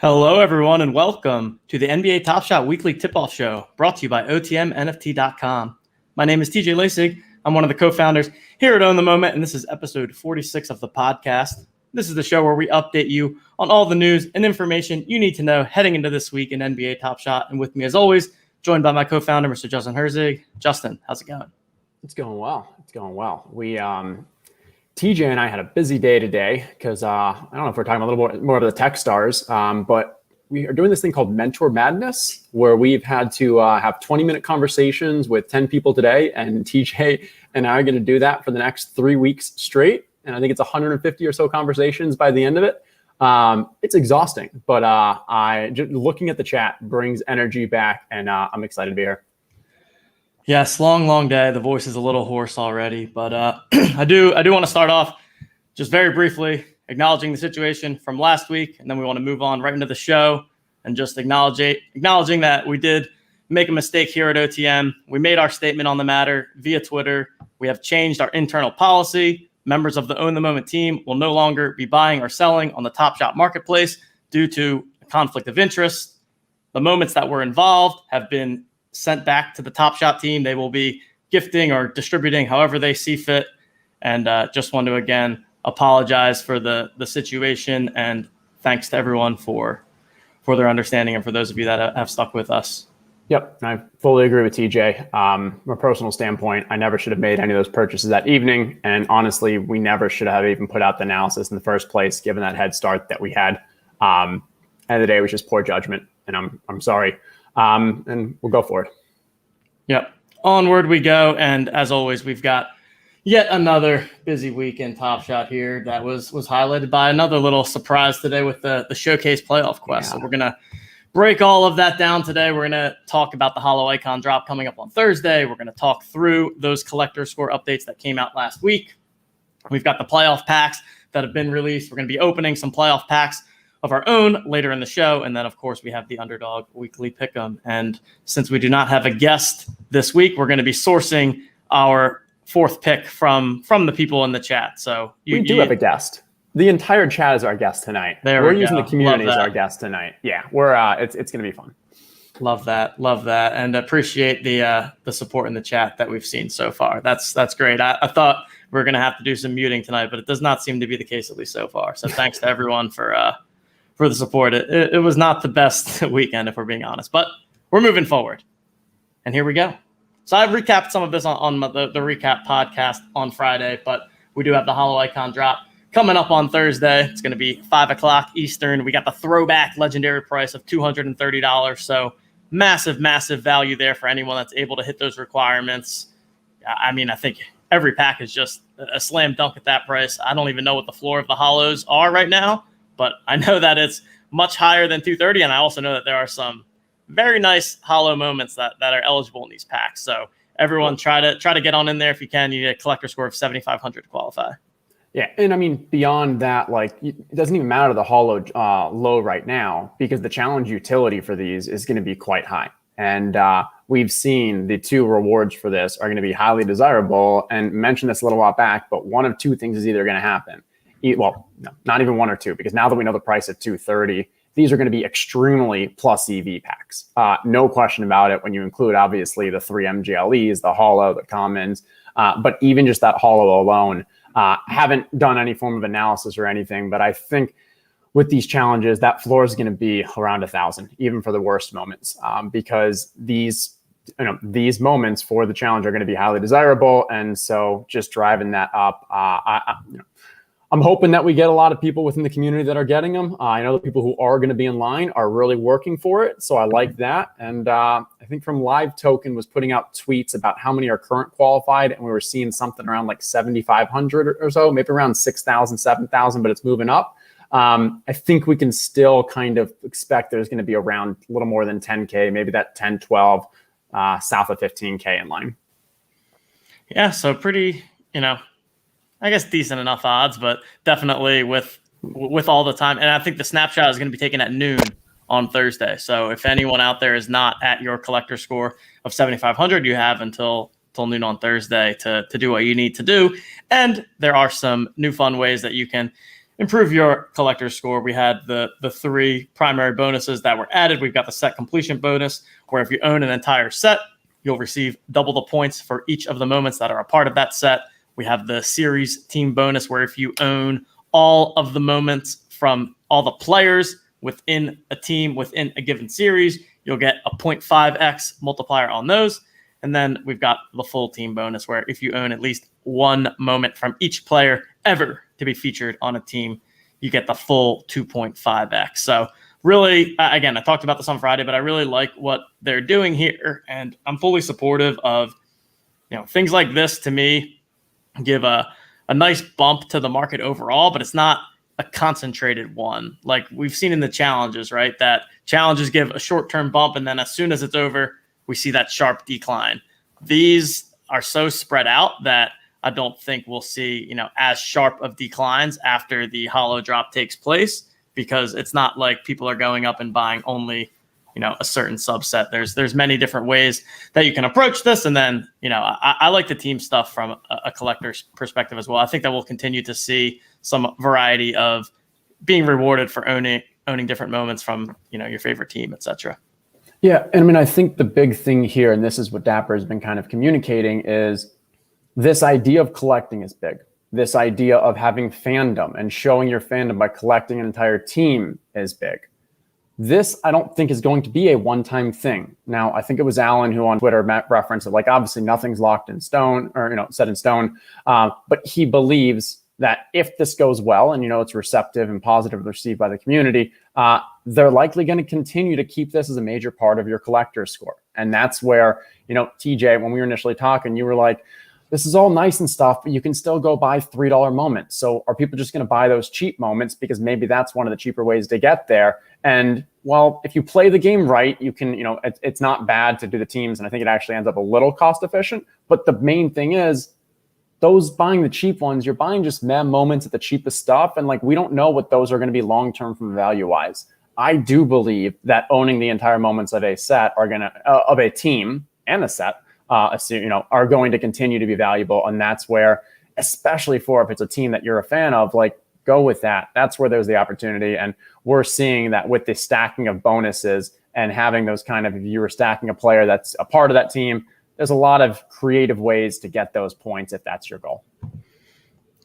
Hello, everyone, and welcome to the NBA Top Shot Weekly Tip-Off Show, brought to you by OTMNFT.com. My name is TJ Lasig. I'm one of the co-founders here at Own the Moment, and this is episode 46 of the podcast. This is the show where we update you on all the news and information you need to know heading into this week in NBA Top Shot. And with me, as always, joined by my co-founder, Mr. Justin Herzig. Justin, how's it going? It's going well. TJ and I had a busy day today because I don't know if we're talking a little bit more of the tech stars, but we are doing this thing called Mentor Madness, where we've had to have 20-minute conversations with 10 people today, and TJ and I are going to do that for the next 3 weeks straight. And I think it's 150 or so conversations by the end of it. It's exhausting, but just looking at the chat brings energy back, and I'm excited to be here. Yes, long day. The voice is a little hoarse already, but I do want to start off just very briefly acknowledging the situation from last week, and then we want to move on right into the show and just acknowledging that we did make a mistake here at OTM. We made our statement on the matter via Twitter. We have changed our internal policy. Members of the Own the Moment team will no longer be buying or selling on the Top Shot marketplace due to a conflict of interest. The moments that were involved have been sent back to the Top Shot team. They will be gifting or distributing however they see fit. And just want to, again, apologize for the situation. And thanks to everyone for their understanding and for those of you that have stuck with us. Yep, I fully agree with TJ. From a personal standpoint, I never should have made any of those purchases that evening. And honestly, we never should have even put out the analysis in the first place, given that head start that we had. End of the day, it was just poor judgment. And I'm sorry. And we'll go for it. Yep. Onward we go. And as always, we've got yet another busy week in Top Shot here that was highlighted by another little surprise today with the Showcase Playoff Quest. Yeah. So we're going to break all of that down today. We're going to talk about the Holo Icon drop coming up on Thursday. We're going to talk through those collector score updates that came out last week. We've got the playoff packs that have been released. We're going to be opening some playoff packs of our own later in the show. And then, of course, we have the Underdog Weekly Pick'em. And since we do not have a guest this week, we're going to be sourcing our fourth pick from the people in the chat. So we do have a guest. The entire chat is our guest tonight. We're using the community as our guest tonight. Yeah, we're it's going to be fun. Love that, and appreciate the support in the chat that we've seen so far. That's great. I thought we were going to have to do some muting tonight, but it does not seem to be the case, at least so far. So thanks to everyone for the support. It was not the best weekend, if we're being honest, but we're moving forward. And here we go. So I've recapped some of this on the recap podcast on Friday, but we do have the Holo Icon drop coming up on Thursday. It's going to be 5 o'clock Eastern. We got the throwback legendary price of $230. So massive value there for anyone that's able to hit those requirements. I mean, I think every pack is just a slam dunk at that price. I don't even know what the floor of the Holos are right now, but I know that it's much higher than 230, and I also know that there are some very nice Holo moments that are eligible in these packs. So everyone try to get on in there if you can. You need a collector score of 7,500 to qualify. Yeah, and I mean, beyond that, like, it doesn't even matter the Holo low right now, because the challenge utility for these is going to be quite high. And we've seen the two rewards for this are going to be highly desirable, and mentioned this a little while back, but one of two things is either going to happen. Well, no, not even one or two, because now that we know the price at 230, these are going to be extremely plus EV packs. No question about it when you include, obviously, the 3 MGLEs, the Holo, the Commons, but even just that Holo alone. Haven't done any form of analysis or anything, but I think with these challenges, that floor is going to be around 1,000, even for the worst moments, because these moments for the challenge are going to be highly desirable. And so just driving that up, I'm hoping that we get a lot of people within the community that are getting them. I know the people who are going to be in line are really working for it. So I like that. And I think from Live Token was putting out tweets about how many are current qualified. And we were seeing something around like 7,500 or so, maybe around 6,000, 7,000, but it's moving up. I think we can still kind of expect there's going to be around a little more than 10K, maybe that 10, 12, south of 15K in line. Yeah, so pretty, I guess decent enough odds, but definitely with all the time. And I think the snapshot is going to be taken at noon on Thursday. So if anyone out there is not at your collector score of 7,500, you have until noon on Thursday to do what you need to do. And there are some new fun ways that you can improve your collector score. We had the 3 primary bonuses that were added. We've got the set completion bonus, where if you own an entire set, you'll receive double the points for each of the moments that are a part of that set. We have the series team bonus, where if you own all of the moments from all the players within a team within a given series, you'll get a 0.5x multiplier on those. And then we've got the full team bonus, where if you own at least one moment from each player ever to be featured on a team, you get the full 2.5x. So really, again, I talked about this on Friday, but I really like what they're doing here, and I'm fully supportive of, things like this. To me, give a nice bump to the market overall, but it's not a concentrated one like we've seen in the challenges, right? That challenges give a short-term bump, and then as soon as it's over, we see that sharp decline. These are so spread out that I don't think we'll see, as sharp of declines after the holo drop takes place, because it's not like people are going up and buying only, a certain subset. There's many different ways that you can approach this. And then, I like the team stuff from a collector's perspective as well. I think that we'll continue to see some variety of being rewarded for owning different moments from, your favorite team, etc. Yeah. And I mean, I think the big thing here, and this is what Dapper has been kind of communicating, is this idea of collecting is big. This idea of having fandom and showing your fandom by collecting an entire team is big. This, I don't think, is going to be a one-time thing. Now, I think it was Alan who on Twitter referenced it, like, obviously nothing's locked in stone or, set in stone. But he believes that if this goes well and, it's receptive and positively received by the community, they're likely going to continue to keep this as a major part of your collector score. And that's where, TJ, when we were initially talking, you were like, this is all nice and stuff, but you can still go buy $3 moments. So are people just going to buy those cheap moments because maybe that's one of the cheaper ways to get there? And well, if you play the game right, you can, it's not bad to do the teams. And I think it actually ends up a little cost efficient. But the main thing is, those buying the cheap ones, you're buying just meh moments at the cheapest stuff. And like, we don't know what those are going to be long-term from value wise. I do believe that owning the entire moments of a set are going to, of a team and a set, are going to continue to be valuable. And that's where, especially for if it's a team that you're a fan of, like, go with that. That's where there's the opportunity. And we're seeing that with the stacking of bonuses and having those kind of, if you were stacking a player that's a part of that team, there's a lot of creative ways to get those points if that's your goal.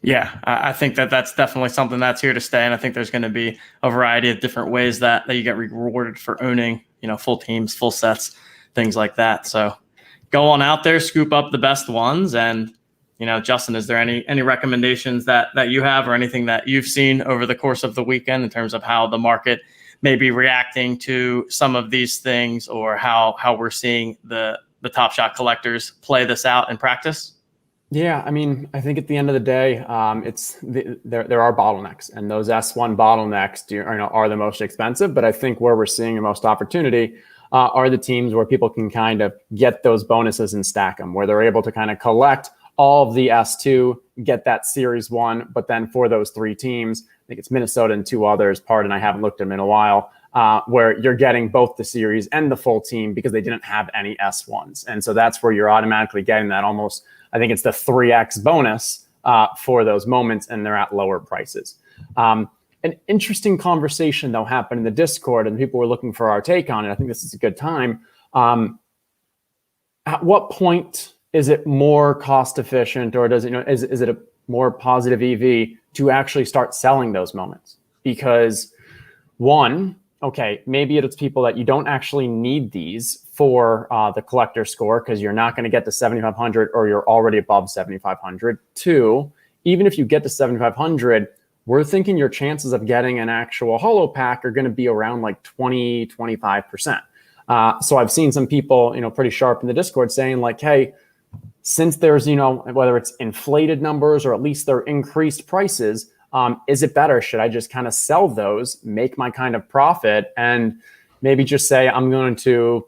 Yeah, I think that that's definitely something that's here to stay. And I think there's going to be a variety of different ways that you get rewarded for owning, full teams, full sets, things like that. So go on out there, scoop up the best ones. And, Justin, is there any recommendations that you have or anything that you've seen over the course of the weekend in terms of how the market may be reacting to some of these things, or how we're seeing the Top Shot collectors play this out in practice? Yeah, I mean, I think at the end of the day, there are bottlenecks, and those S1 bottlenecks are the most expensive. But I think where we're seeing the most opportunity are the teams where people can kind of get those bonuses and stack them, where they're able to kind of collect all of the S2, get that Series 1. But then for those 3 teams, I think it's Minnesota and 2 others, pardon, I haven't looked at them in a while, where you're getting both the series and the full team because they didn't have any S1s. And so that's where you're automatically getting that almost, I think it's the 3X bonus for those moments, and they're at lower prices. An interesting conversation, though, happened in the Discord, and people were looking for our take on it. I think this is a good time. At what point is it more cost efficient, or does is it a more positive EV to actually start selling those moments? Because one, okay, maybe it's people that you don't actually need these for the collector score because you're not going to get to 7,500 or you're already above 7,500. 2, even if you get to 7,500, we're thinking your chances of getting an actual holo pack are going to be around like 20, 25%. So I've seen some people, pretty sharp in the Discord saying like, hey, since there's, whether it's inflated numbers or at least they're increased prices, is it better? Should I just kind of sell those, make my kind of profit, and maybe just say I'm going to,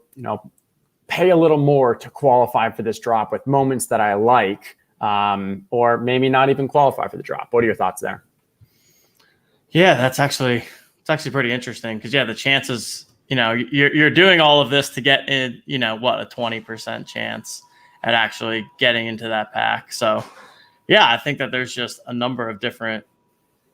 pay a little more to qualify for this drop with moments that I like, or maybe not even qualify for the drop? What are your thoughts there? Yeah, it's actually pretty interesting because, the chances, you're doing all of this to get in, a 20% chance at actually getting into that pack. So, yeah, I think that there's just a number of different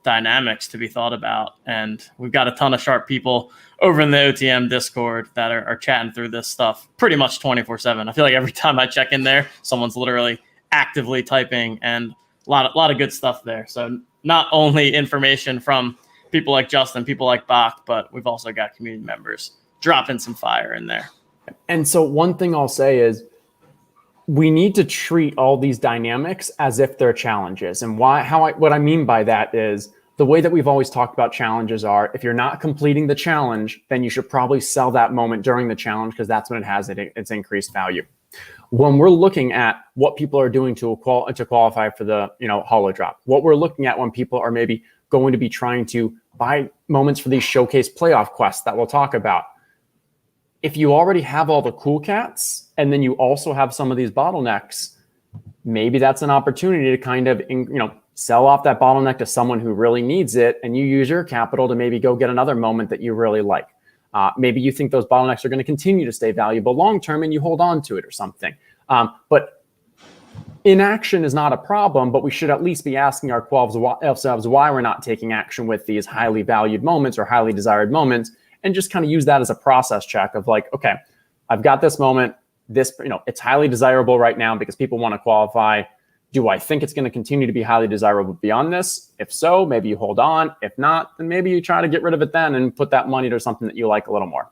dynamics to be thought about. And we've got a ton of sharp people over in the OTM Discord that are chatting through this stuff pretty much 24/7. I feel like every time I check in there, someone's literally actively typing, and a lot of good stuff there. So not only information from people like Justin, people like Bach, but we've also got community members dropping some fire in there. And so one thing I'll say is we need to treat all these dynamics as if they're challenges. And what I mean by that is the way that we've always talked about challenges are, if you're not completing the challenge, then you should probably sell that moment during the challenge, because that's when it has its increased value. When we're looking at what people are doing to qualify for the holo drop, what we're looking at when people are maybe going to be trying to buy moments for these showcase playoff quests that we'll talk about. If you already have all the cool cats and then you also have some of these bottlenecks, maybe that's an opportunity to kind of sell off that bottleneck to someone who really needs it, and you use your capital to maybe go get another moment that you really like. Maybe you think those bottlenecks are going to continue to stay valuable long term and you hold on to it or something. But inaction is not a problem, but we should at least be asking ourselves why we're not taking action with these highly valued moments or highly desired moments, and just kind of use that as a process check of like, okay, I've got this moment, it's highly desirable right now because people want to qualify. Do I think it's going to continue to be highly desirable beyond this? If so, maybe you hold on. If not, then maybe you try to get rid of it then and put that money to something that you like a little more.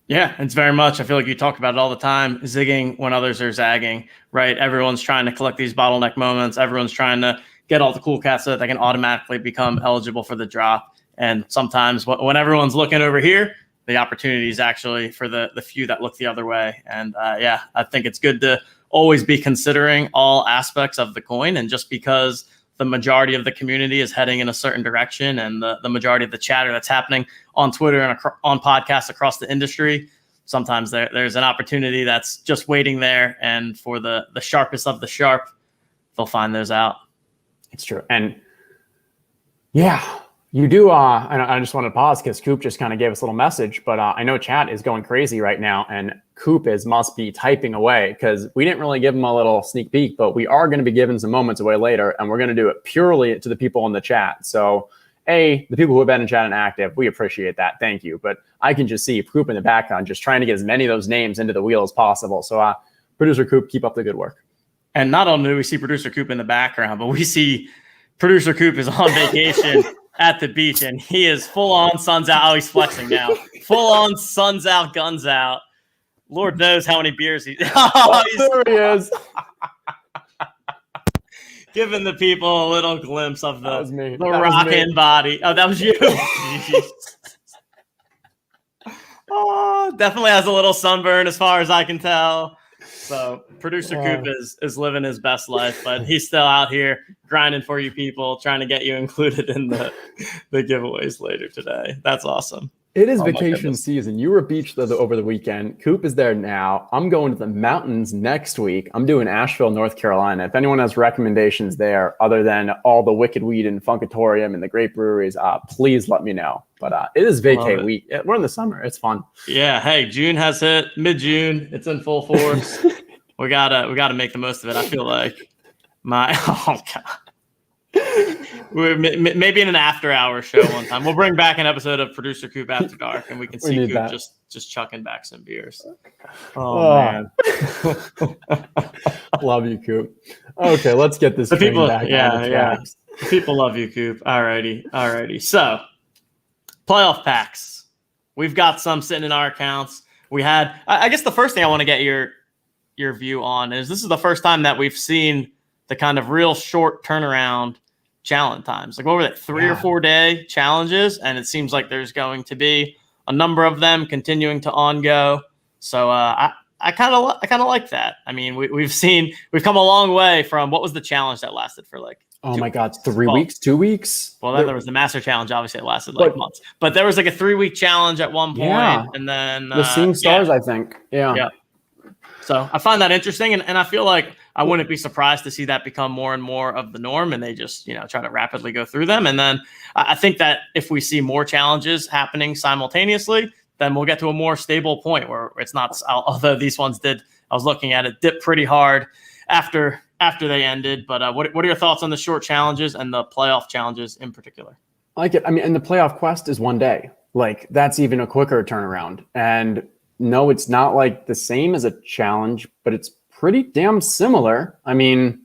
Yeah, it's very much. I feel like you talk about it all the time, zigging when others are zagging, right? Everyone's trying to collect these bottleneck moments. Everyone's trying to get all the cool cats so that they can automatically become eligible for the drop. And sometimes when everyone's looking over here, the opportunity is actually for the few that look the other way. And I think it's good to always be considering all aspects of the coin. And just because the majority of the community is heading in a certain direction, and the majority of the chatter that's happening on Twitter and on podcasts across the industry, sometimes there's an opportunity that's just waiting there. And for the sharpest of the sharp, they'll find those out. It's true. And yeah, you do. I just want to pause because Coop just kind of gave us a little message, but I know chat is going crazy right now, and Coop must be typing away because we didn't really give him a little sneak peek, but we are going to be giving some moments away later, and we're going to do it purely to the people in the chat. So, the people who have been in chat and active, we appreciate that. Thank you. But I can just see Coop in the background just trying to get as many of those names into the wheel as possible. So, producer Coop, keep up the good work. And not only do we see producer Coop in the background, but we see producer Coop is on vacation at the beach, and he is full on suns out. Oh, he's flexing now. Full on suns out, guns out. Lord knows how many beers he's. Oh, there he is. Giving the people a little glimpse of the rockin' body. Oh, that was you. Oh, definitely has a little sunburn as far as I can tell. So producer Coop is living his best life, but he's still out here grinding for you people, trying to get you included in the giveaways later today. That's awesome. It is vacation season. You were beach over the weekend. Coop is there now. I'm going to the mountains next week. I'm doing Asheville, North Carolina. If anyone has recommendations there, other than all the Wicked Weed and Funkatorium and the great breweries, please let me know. But it is vacay week. We're in the summer. It's fun. Yeah. Hey, June has hit. Mid-June. It's in full force. we gotta make the most of it. I feel like maybe in an after-hour show one time. We'll bring back an episode of Producer Coop After Dark, and we can see Coop just chucking back some beers. Oh man, love you, Coop. Okay, let's get this people back. Yeah. People love you, Coop. Alrighty. So, playoff packs. We've got some sitting in our accounts. We had. I guess the first thing I want to get your view on is this is the first time that we've seen the kind of real short turnaround challenge times. Like, what were they, 3 or 4 day challenges? And it seems like there's going to be a number of them continuing to on-go. So I kind of like that. I mean, we've come a long way from what was the challenge that lasted for like, my God, 3 weeks, 2 weeks. Well, then there was the Master Challenge. Obviously, it lasted like months. But there was like a 3-week challenge at one point, and then the Seeing Stars, I think. Yeah. So I find that interesting, and I feel like I wouldn't be surprised to see that become more and more of the norm, and they just try to rapidly go through them. And then I think that if we see more challenges happening simultaneously, then we'll get to a more stable point where it's not. Although these ones did, I was looking at it, dip pretty hard after they ended. But what are your thoughts on the short challenges and the playoff challenges in particular? I like it. I mean, and the playoff quest is 1 day. Like that's even a quicker turnaround. And no, it's not like the same as a challenge, but it's pretty damn similar. I mean,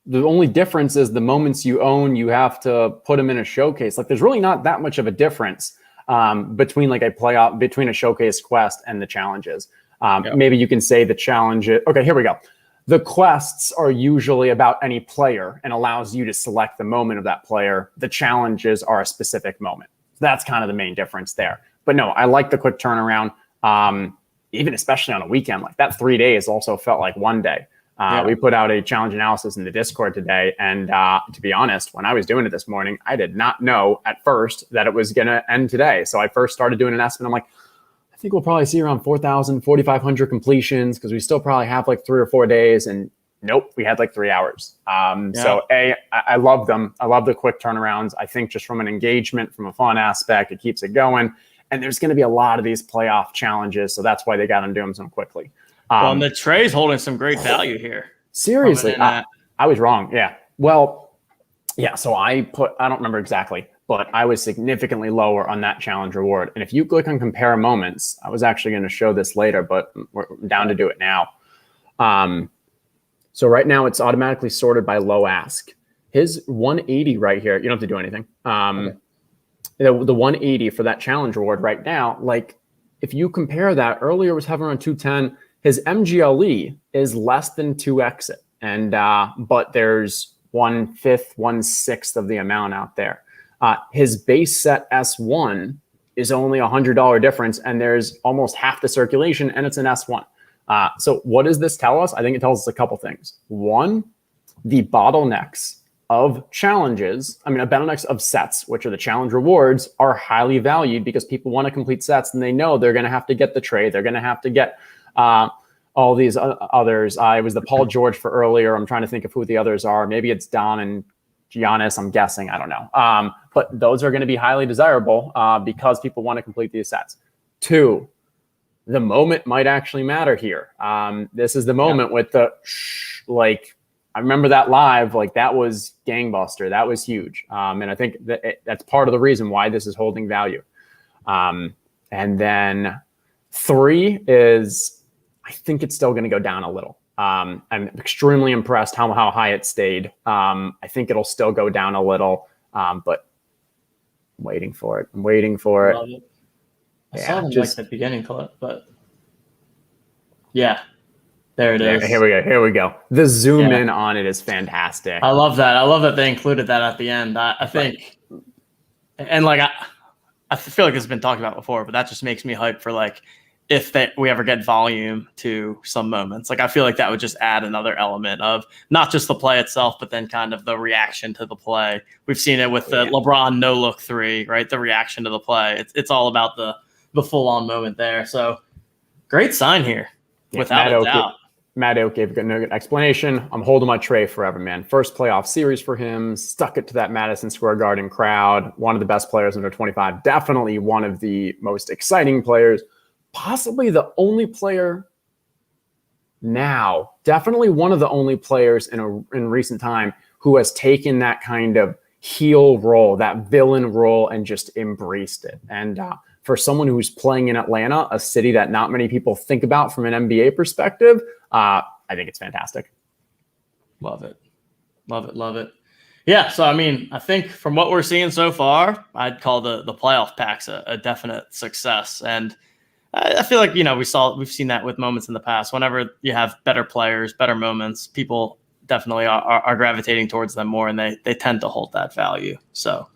the only difference is the moments you own, you have to put them in a showcase. Like there's really not that much of a difference between like between a showcase quest and the challenges. Maybe you can say the challenge. Okay, here we go. The quests are usually about any player and allows you to select the moment of that player. The challenges are a specific moment. That's kind of the main difference there. But no, I like the quick turnaround. Even especially on a weekend like that, 3 days also felt like 1 day. We put out a challenge analysis in the Discord today. And to be honest, when I was doing it this morning, I did not know at first that it was going to end today. So I first started doing an estimate. I'm like, I think we'll probably see around 4,000, 4,500 completions because we still probably have like 3 or 4 days. And nope, we had like 3 hours. So I love them. I love the quick turnarounds. I think just from an engagement, from a fun aspect, it keeps it going. And there's going to be a lot of these playoff challenges. So that's why they got them doing them quickly. Well, and the tray's holding some great value here. Seriously, I was wrong. Yeah. Well, yeah. So I don't remember exactly, but I was significantly lower on that challenge reward. And if you click on compare moments, I was actually going to show this later, but we're down to do it now. So right now it's automatically sorted by low ask. His 180 right here, you don't have to do anything. Okay. The 180 for that challenge reward right now, like if you compare that, earlier was hovering on 210. His MGLE is less than 2x it. And but there's 1/5, 1/6 of the amount out there. His base set S1 is only $100 difference, and there's almost half the circulation, and it's an S1. So what does this tell us? I think it tells us a couple things. One, the bottlenecks of challenges, bottlenecks of sets, which are the challenge rewards, are highly valued because people want to complete sets, and they know they're going to have to get the tray. They're going to have to get all these others. I was the Paul George for earlier. I'm trying to think of who the others are. Maybe it's Don and Giannis. I'm guessing. I don't know. But those are going to be highly desirable because people want to complete these sets. Two, the moment might actually matter here. This is the moment with the I remember that live. Like that was gangbuster. That was huge. And I think that's part of the reason why this is holding value. And then 3 is, I think it's still going to go down a little. I'm extremely impressed how high it stayed. I think it'll still go down a little, but I'm waiting for it. Love it. I saw them like the beginning clip, but yeah, there it is. Here we go. The zoom in on it is fantastic. I love that. I love that they included that at the end. I think, and like I feel like it's been talked about before, but that just makes me hype for like, if we ever get volume to some moments. Like I feel like that would just add another element of not just the play itself, but then kind of the reaction to the play. We've seen it with the LeBron no look 3, right? The reaction to the play. It's all about the full on moment there. So great sign here, without a doubt. Matt Oak gave a good explanation. I'm holding my tray forever, man. First playoff series for him. Stuck it to that Madison Square Garden crowd. One of the best players under 25. Definitely one of the most exciting players. Possibly the only player now, definitely one of the only players in recent time who has taken that kind of heel role, that villain role, and just embraced it. And for someone who's playing in Atlanta, a city that not many people think about from an NBA perspective, I think it's fantastic. Love it. Yeah, so I think from what we're seeing so far, I'd call the playoff packs a definite success. And I feel like, we've seen that with moments in the past. Whenever you have better players, better moments, people definitely are gravitating towards them more, and they tend to hold that value. So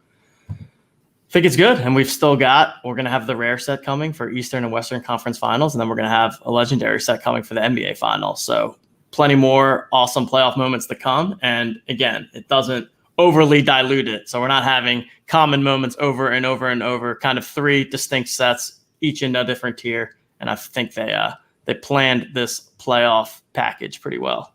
I think it's good. And we're going to have the rare set coming for Eastern and Western Conference Finals, and then we're going to have a legendary set coming for the NBA Finals. So plenty more awesome playoff moments to come. And again, it doesn't overly dilute it. So we're not having common moments over and over and over, kind of 3 distinct sets, each in a different tier. And I think they planned this playoff package pretty well.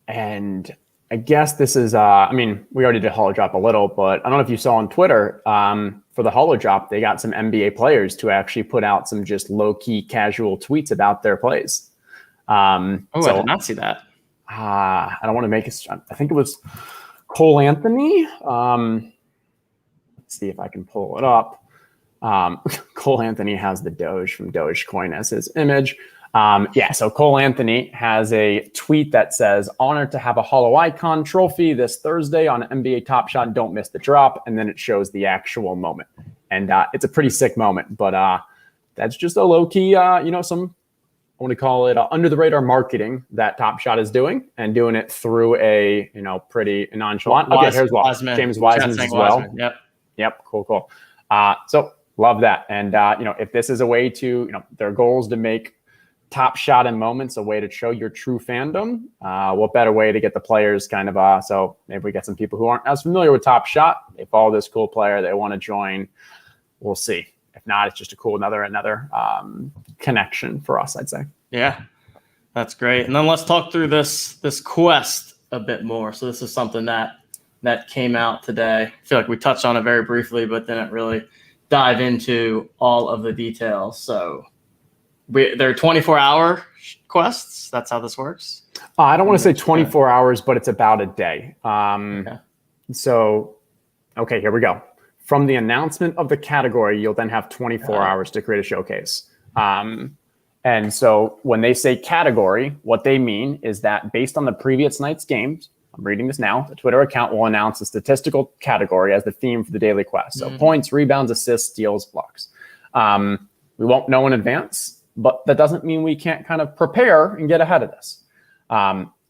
And I guess this is, we already did Holo Drop a little, but I don't know if you saw on Twitter, for the Holo Drop, they got some NBA players to actually put out some just low-key casual tweets about their plays. I did not see that. I don't want to make it, I think it was Cole Anthony. Let's Let's see if I can pull it up. Cole Anthony has the Doge from Dogecoin as his image. So Cole Anthony has a tweet that says, honored to have a Holo Icon trophy this Thursday on NBA Top Shot. Don't miss the drop. And then it shows the actual moment. And it's a pretty sick moment. But that's just a low-key, some, I want to call it under the radar marketing that Top Shot is doing, and doing it through a, pretty nonchalant. Okay, here's James Wiseman as well. Yep. Cool. So love that. And, if this is a way to, their goal is to make Top Shot and moments a way to show your true fandom, what better way to get the players kind of, so maybe we get some people who aren't as familiar with Top Shot. They follow this cool player. They want to join. We'll see. If not, it's just a cool, another connection for us, I'd say. Yeah, that's great. And then let's talk through this quest a bit more. So this is something that came out today. I feel like we touched on it very briefly, but didn't really dive into all of the details. So they're 24-hour quests. That's how this works. I don't want to say 24 hours, but it's about a day. So, okay, here we go. From the announcement of the category, you'll then have 24 hours to create a showcase. And so when they say category, what they mean is that based on the previous night's games, I'm reading this now, the Twitter account will announce a statistical category as the theme for the daily quest. So points, rebounds, assists, steals, blocks. We won't know in advance, but that doesn't mean we can't kind of prepare and get ahead of this.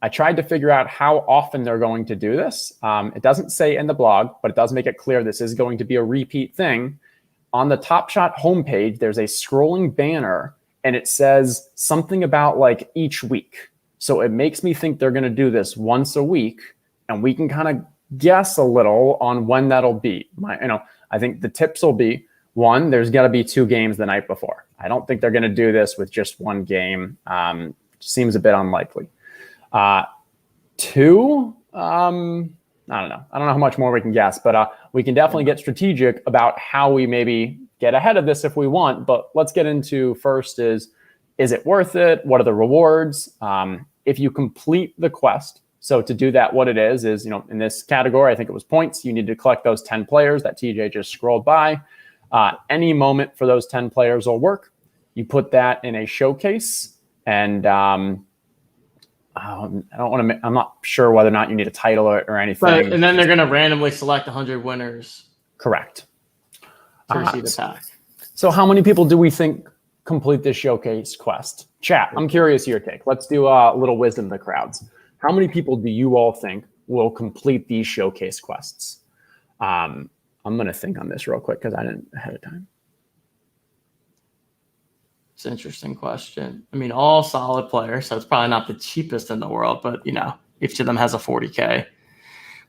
I tried to figure out how often they're going to do this. It doesn't say in the blog, but it does make it clear this is going to be a repeat thing. On the Top Shot homepage, there's a scrolling banner, and it says something about like each week. So it makes me think they're going to do this once a week, and we can kind of guess a little on when that'll be. I think the tips will be, one, there's got to be 2 games the night before. I don't think they're going to do this with just 1 game. Seems a bit unlikely. 2, I don't know. I don't know how much more we can guess, but we can definitely get strategic about how we maybe get ahead of this if we want. But let's get into first is it worth it? What are the rewards? If you complete the quest, so to do that, what it is, in this category, I think it was points. You need to collect those 10 players that TJ just scrolled by. Any moment for those 10 players will work. You put that in a showcase, and I'm not sure whether or not you need a title or anything. Right, and then they're going to randomly select 100 winners. Correct. To receive the pack. So how many people do we think complete this showcase quest? Chat, I'm curious your take. Let's do a little wisdom of the crowds. How many people do you all think will complete these showcase quests? I'm going to think on this real quick because I didn't ahead of time. It's an interesting question. I mean, all solid players, so it's probably not the cheapest in the world, but, each of them has a 40K.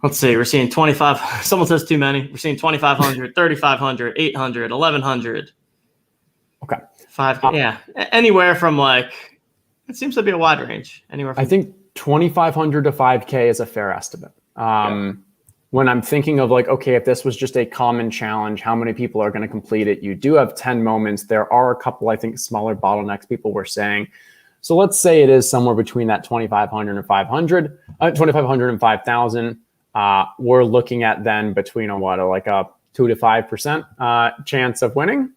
Let's see. We're seeing 25. Someone says too many. We're seeing 2,500, 3,500, 800, 1,100. Okay. 5K. Yeah. Anywhere from it seems to be a wide range. Anywhere from, I think 2,500 to 5K is a fair estimate. When I'm thinking of okay, if this was just a common challenge, how many people are going to complete it? You do have 10 moments. There are a couple, I think, smaller bottlenecks people were saying. So let's say it is somewhere between that 2,500 and 500, 2,500 and 5,000. We're looking at then between a 2 to 5% chance of winning.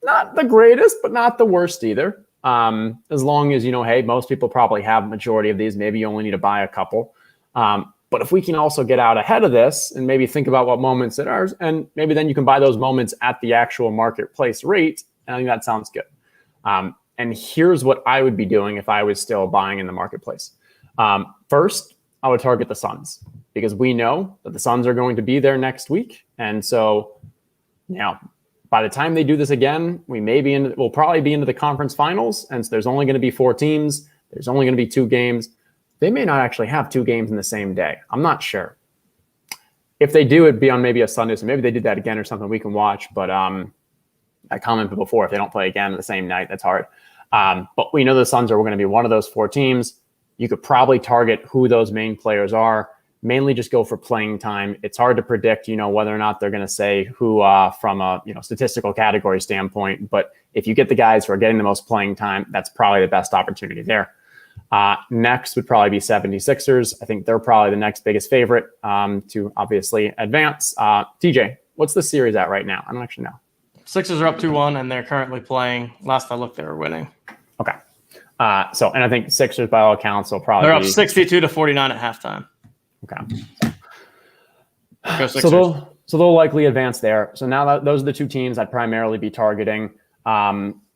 Not the greatest, but not the worst either. As long as, hey, most people probably have a majority of these. Maybe you only need to buy a couple. But if we can also get out ahead of this and maybe think about what moments it are, and maybe then you can buy those moments at the actual marketplace rate, I think that sounds good. And here's what I would be doing if I was still buying in the marketplace. First, I would target the Suns, because we know that the Suns are going to be there next week. And so, by the time they do this again, we'll probably be into the conference finals. And so there's only going to be 4 teams. There's only going to be 2 games. They may not actually have 2 games in the same day. I'm not sure. If they do, it'd be on maybe a Sunday. So maybe they did that again or something we can watch. But I commented before, if they don't play again the same night, that's hard. But we know the Suns are going to be one of those 4 teams. You could probably target who those main players are. Mainly just go for playing time. It's hard to predict, whether or not they're going to say who from a statistical category standpoint. But if you get the guys who are getting the most playing time, that's probably the best opportunity there. Next would probably be 76ers. I think they're probably the next biggest favorite to obviously advance. TJ, What's the series at right now? I don't actually know. Sixers are up 2-1, and they're currently playing. Last I looked, they were winning. Okay. And I think Sixers, by all accounts, will probably they're up 62-49 at halftime. Okay. Go Sixers. So they'll likely advance there. So now those are the two teams I'd primarily be targeting.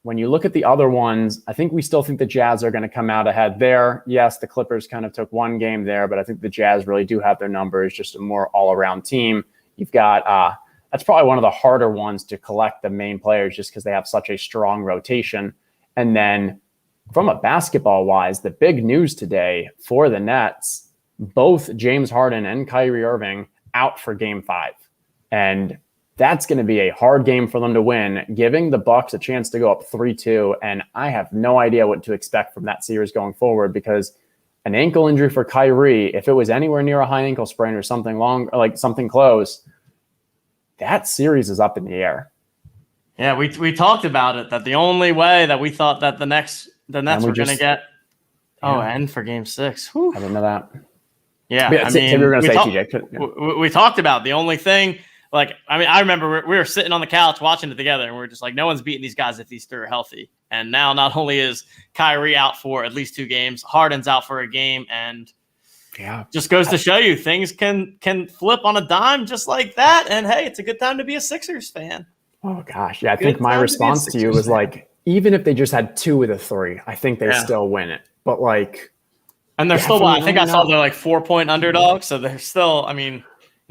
When you look at the other ones, I think we still think the Jazz are going to come out ahead there. Yes, the Clippers kind of took one game there, but I think the Jazz really do have their numbers, just a more all-around team. You've got that's probably one of the harder ones to collect the main players just because they have such a strong rotation. And then from a basketball-wise, the big news today for the Nets, both James Harden and Kyrie Irving out for Game 5. And that's going to be a hard game for them to win, giving the Bucks a chance to go up 3-2. And I have no idea what to expect from that series going forward, because an ankle injury for Kyrie, if it was anywhere near a high ankle sprain or something long, like something close, that series is up in the air. Yeah, we talked about it, that the only way that we thought that the Nets were going to get and for Game 6. Whew. I didn't know that. Yeah, I mean, we were going to say TJ. We talked about the only thing. Like, I mean, I remember we were sitting on the couch watching it together, and we are just like, no one's beating these guys if these three are healthy. And now not only is Kyrie out for at least 2 games, Harden's out for a game, and just goes to show you things can flip on a dime just like that. And hey, it's a good time to be a Sixers fan. Oh gosh, yeah. I think my response to you was like, even if they just had 2 of the 3, I think they still win it. But like, and they're still. I think I saw they're like 4-point underdog, so they're still. I mean.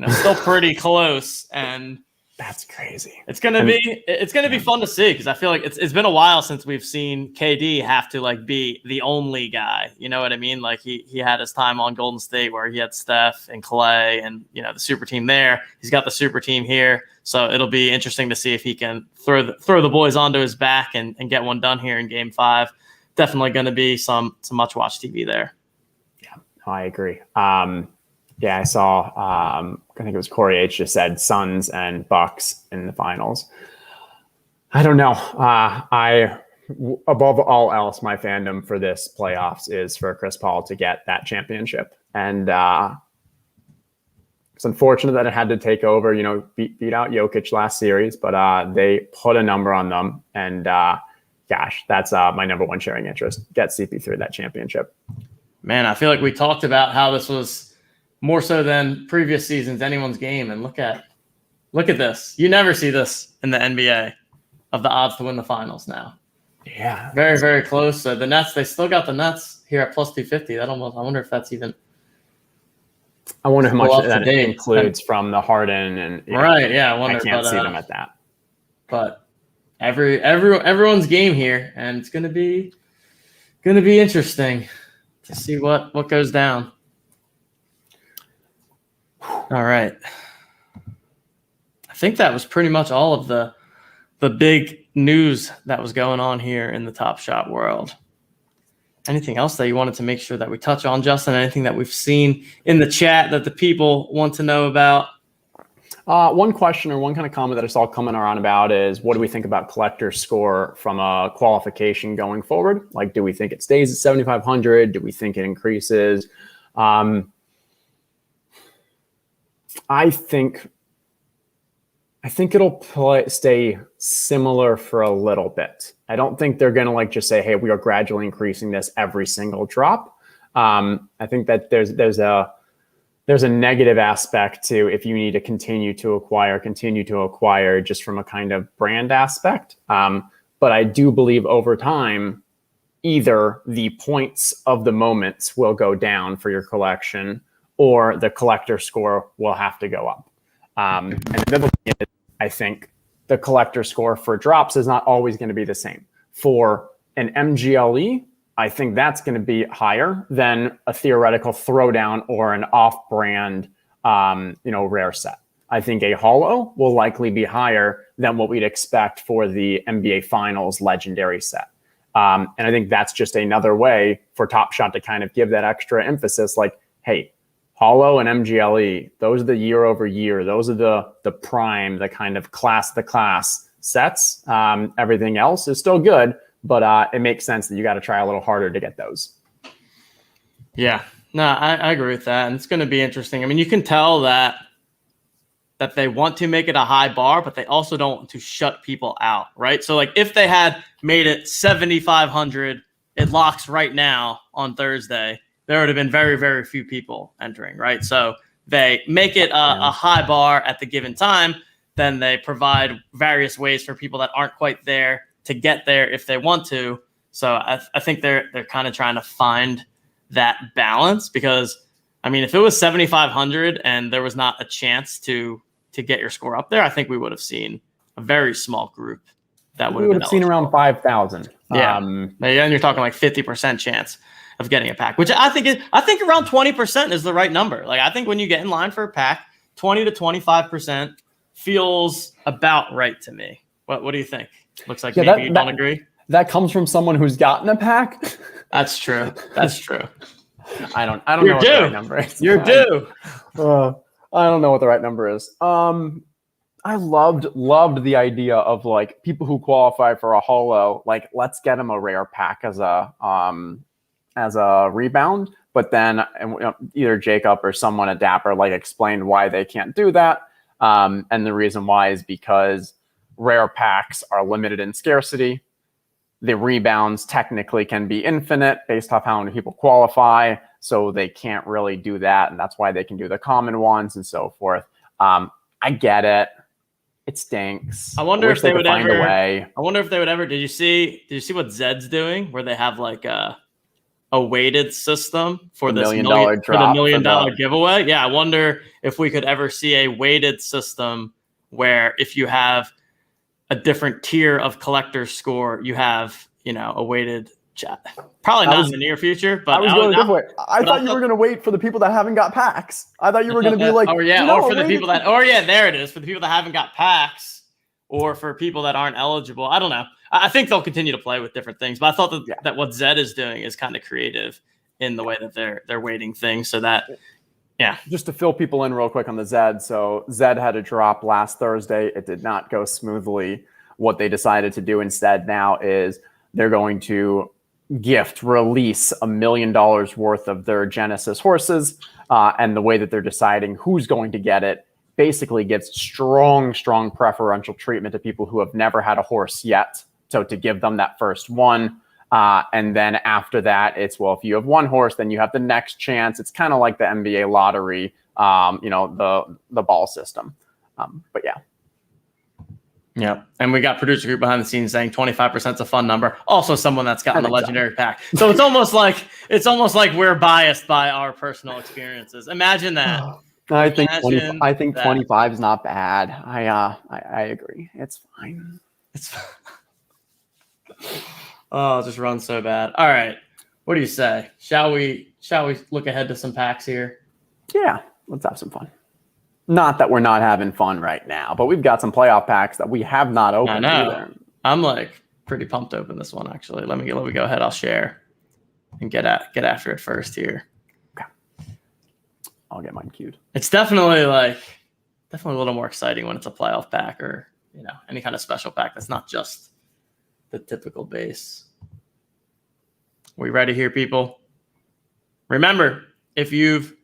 Still pretty close, and that's crazy. It's gonna be fun to see, because I feel like it's been a while since we've seen KD have to like be the only guy. You know what I mean? Like he had his time on Golden State where he had Steph and Clay and the super team there. He's got the super team here, so it'll be interesting to see if he can throw the boys onto his back and get one done here in Game 5. Definitely going to be some much watch TV there. Yeah, I agree. Yeah, I saw, I think it was Corey H. just said Suns and Bucks in the finals. I don't know. Above all else, my fandom for this playoffs is for Chris Paul to get that championship. And it's unfortunate that it had to take over, beat out Jokic last series, but they put a number on them. And gosh, that's my number one sharing interest. Get CP3 that championship. Man, I feel like we talked about how this was more so than previous seasons, anyone's game. And look at this. You never see this in the NBA, of the odds to win the finals now. Yeah. Very, very close. So the Nets, they still got the Nets here at plus 250. I wonder if that's even. I wonder how much that includes from the Harden and. Right. Yeah. I can't see them at that. But everyone's game here, and it's going to be interesting to see what goes down. All right. I think that was pretty much all of the big news that was going on here in the Top Shot world. Anything else that you wanted to make sure that we touch on, Justin? Anything that we've seen in the chat that the people want to know about? One question or one kind of comment that I saw coming around about is, what do we think about collector score from a qualification going forward? Like, do we think it stays at 7,500? Do we think it increases? I think it'll stay similar for a little bit. I don't think they're going to just say, hey, we are gradually increasing this every single drop. I think that there's a negative aspect to, if you need to continue to acquire just from a kind of brand aspect. But I do believe over time, either the points of the moments will go down for your collection, or the collector score will have to go up. And the other thing is, I think the collector score for drops is not always going to be the same. For an MGLE, I think that's going to be higher than a theoretical throwdown or an off-brand, rare set. I think a holo will likely be higher than what we'd expect for the NBA Finals legendary set. And I think that's just another way for Top Shot to kind of give that extra emphasis, like, hey, Holo and MGLE, those are the year over year. Those are the prime, the kind of class sets. Everything else is still good, but it makes sense that you got to try a little harder to get those. Yeah, no, I agree with that. And it's going to be interesting. I mean, you can tell that that they want to make it a high bar, but they also don't want to shut people out, right? So like if they had made it 7,500, it locks right now on Thursday, there would have been very, very few people entering, right? So they make it a high bar at the given time. Then they provide various ways for people that aren't quite there to get there if they want to. So I think they're kind of trying to find that balance, because I mean, if it was 7,500 and there was not a chance to get your score up there, I think we would have seen a very small group that would have seen around 5,000. Yeah, and you're talking like 50% chance of getting a pack, which I think around 20% is the right number. Like I think when you get in line for a pack, 20 to 25% feels about right to me. What do you think? Looks like maybe you don't agree. That comes from someone who's gotten a pack. That's true. That's true. I don't know what the right number is. You're due. I don't know what the right number is. I loved the idea of like people who qualify for a holo, like let's get them a rare pack as a rebound. But then either Jacob or someone at Dapper like explained why they can't do that. And the reason why is because rare packs are limited in scarcity. The rebounds technically can be infinite based off how many people qualify. So they can't really do that. And that's why they can do the common ones and so forth. I get it. It stinks. I wonder if they would find a way. I wonder if they would ever. Did you see what Zed's doing, where they have like a weighted system for this $1 million giveaway? Yeah, I wonder if we could ever see a weighted system where if you have a different tier of collector's score, you have, a weighted chat. Probably not in the near future, but I thought you were going to wait for the people that haven't got packs. I thought you were going to be like, there it is, for the people that haven't got packs, or for people that aren't eligible. I don't know. I think they'll continue to play with different things, but I thought that what Zed is doing is kind of creative in the way that they're weighting things so that. Yeah. Just to fill people in real quick on the Zed. So Zed had a drop last Thursday. It did not go smoothly. What they decided to do instead now is they're going to release $1 million worth of their Genesis horses. And the way that they're deciding who's going to get it basically gives strong preferential treatment to people who have never had a horse yet. So to give them that first one. And then after that, it's, well, if you have one horse, then you have the next chance. It's kind of like the NBA lottery, the ball system. But yeah. Yeah. And we got producer group behind the scenes saying 25% is a fun number. Also someone that's gotten the legendary pack. So it's almost like we're biased by our personal experiences. Imagine that. I think 25 is not bad. I agree. It's fine. It's fine. Oh, it just runs so bad. All right. What do you say? Shall we look ahead to some packs here? Yeah, let's have some fun. Not that we're not having fun right now, but we've got some playoff packs that we have not opened either. I'm like pretty pumped to open this one actually. Let me go ahead. I'll share and get after it first here. Okay. I'll get mine queued. It's definitely a little more exciting when it's a playoff pack or any kind of special pack that's not just the typical base. We ready here, people? Remember, if you've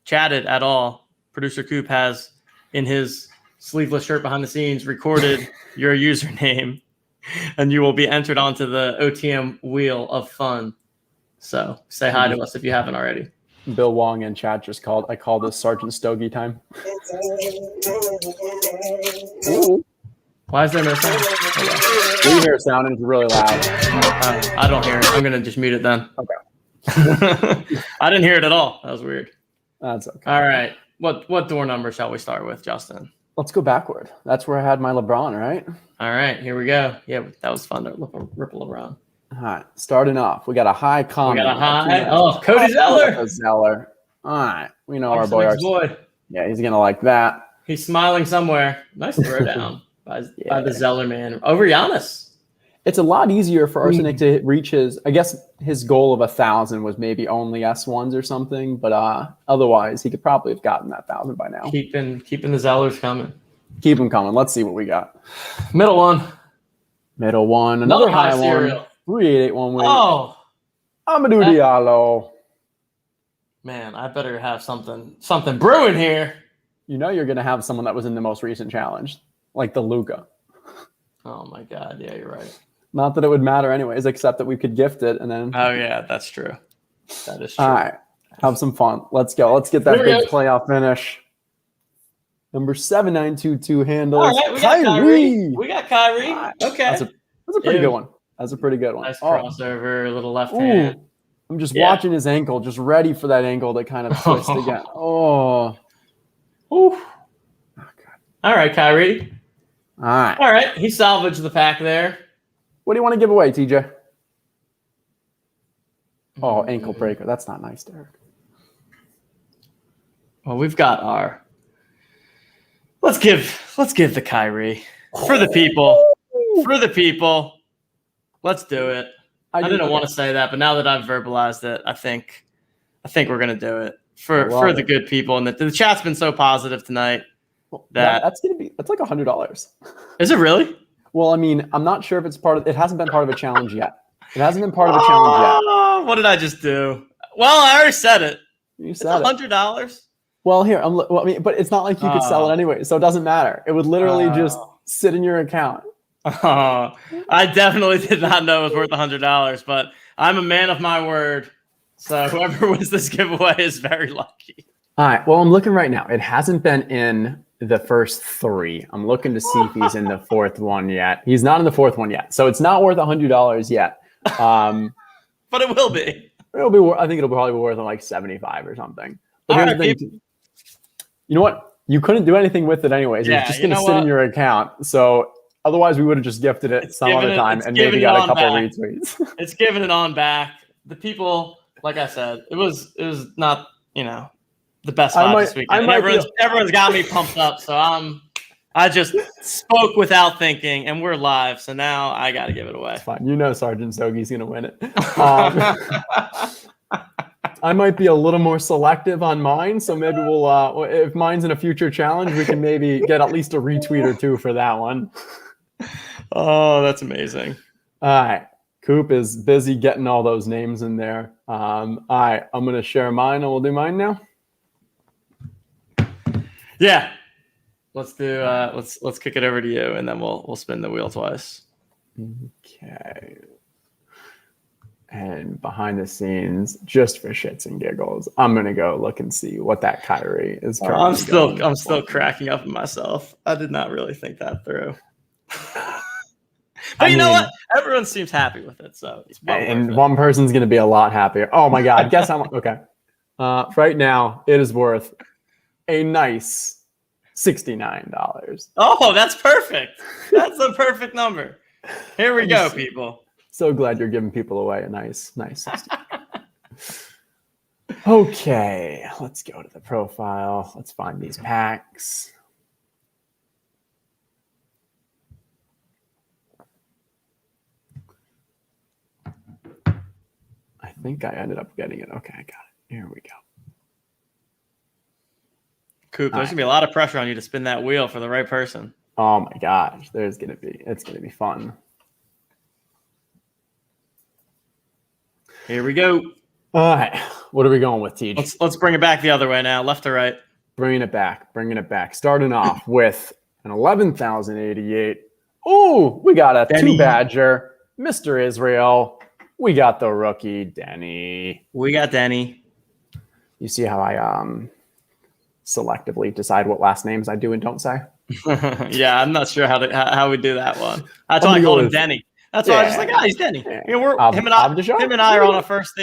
chatted at all, producer Coop has in his sleeveless shirt behind the scenes recorded your username, and you will be entered onto the OTM wheel of fun. So say hi to us if you haven't already. Bill Wong in chat just called. I call this Sergeant Stogie time. Ooh. Why is there no sound? We hear sound and it's really loud. I don't hear it. I'm going to just mute it then. Okay. I didn't hear it at all. That was weird. That's okay. All right. What door number shall we start with, Justin? Let's go backward. That's where I had my LeBron, right? All right. Here we go. Yeah, that was fun to ripple LeBron. All right. Starting off, we got a high comment. We got a high. Oh, Cody Zeller. Zeller. All right. We know our boy. Yeah, he's going to like that. He's smiling somewhere. Nice throw down. By the Zeller man over Giannis. It's a lot easier for Arsenic to reach his goal of 1,000 was maybe only S1s or something, but otherwise he could probably have gotten that 1,000 by now. Keeping the Zellers coming. Keep them coming. Let's see what we got. Middle one. Another high one. 3881 win. Oh, Amadou Diallo. Man, I better have something brewing here. You know you're going to have someone that was in the most recent challenge, like the Luca. Oh my God. Yeah, you're right. Not that it would matter anyways, except that we could gift it and then. Oh yeah, that's true. That is true. All right. Have some fun. Let's go. Let's get that big playoff finish. Number 7922 handles. All right, we got Kyrie. We got Kyrie. Okay. That's a pretty good one. That's a pretty good one. Nice crossover, a little left hand. I'm just watching his ankle, just ready for that ankle to kind of twist again. Oh. Ooh. Oh, God. All right, Kyrie. All right. All right. He salvaged the pack there. What do you want to give away, TJ? Oh, ankle breaker. That's not nice, Derek. Well, we've got our. Let's give the Kyrie for the people. For the people. Let's do it. I didn't want to say that, but now that I've verbalized it, I think we're gonna do it for the good people. And the chat's been so positive tonight that's like $100. Is it really? Well, I mean, I'm not sure if it hasn't been part of a challenge yet. It hasn't been part of a challenge yet. What did I just do? Well, I already said it. You said $100. Well, here but it's not like you could sell it anyway, so it doesn't matter. It would literally just sit in your account. Oh, I definitely did not know it was worth $100, but I'm a man of my word. So whoever wins this giveaway is very lucky. All right. Well, I'm looking right now. It hasn't been in the first 3. I'm looking to see if he's in the 4th one yet. He's not in the 4th one yet, so it's not worth $100 yet. But it will be. It'll be. I think it'll probably be worth like 75 or something. But here's the thing. You know what? You couldn't do anything with it anyways. It's just going to sit in your account. So otherwise, we would have just gifted it some other time and maybe got a couple retweets. It's giving it on back. The people, like I said, it was not the best vibe this weekend. Everyone's got me pumped up. So I just spoke without thinking, and we're live. So now I got to give it away. It's fine. Sergeant Stogi's going to win it. I might be a little more selective on mine, so maybe we'll if mine's in a future challenge, we can maybe get at least a retweet or 2 for that one. Oh, that's amazing. All right. Coop is busy getting all those names in there. All right, I'm going to share mine, and we'll do mine now. Yeah. Let's do let's kick it over to you, and then we'll spin the wheel twice. Okay. And behind the scenes, just for shits and giggles, I'm gonna go look and see what that Kyrie is. I'm still cracking up at myself. I did not really think that through. But you know what? Everyone seems happy with it, so it's one person's gonna be a lot happier. Oh my God! Guess how much? Okay. Right now, it is worth a nice $69. Oh, that's perfect. That's the perfect number. Here we go, people. So glad you're giving people away a nice 60. Okay, let's go to the profile. Let's find these packs. I think I ended up getting it. Okay, I got it. Here we go. Coop, there's gonna be a lot of pressure on you to spin that wheel for the right person. Oh my gosh, it's gonna be fun. Here we go. All right, what are we going with, Teach? Let's bring it back the other way now, left to right. Bringing it back. Starting off with an 11,088. Oh, we got a Denny. 2-badger, Mr. Israel. We got the rookie, Denny. We got Denny. You see how I selectively decide what last names I do and don't say? Yeah, I'm not sure how we do that one. That's why I called him Denny. That's why I was just like, he's Denny. Yeah. Him and I are on a first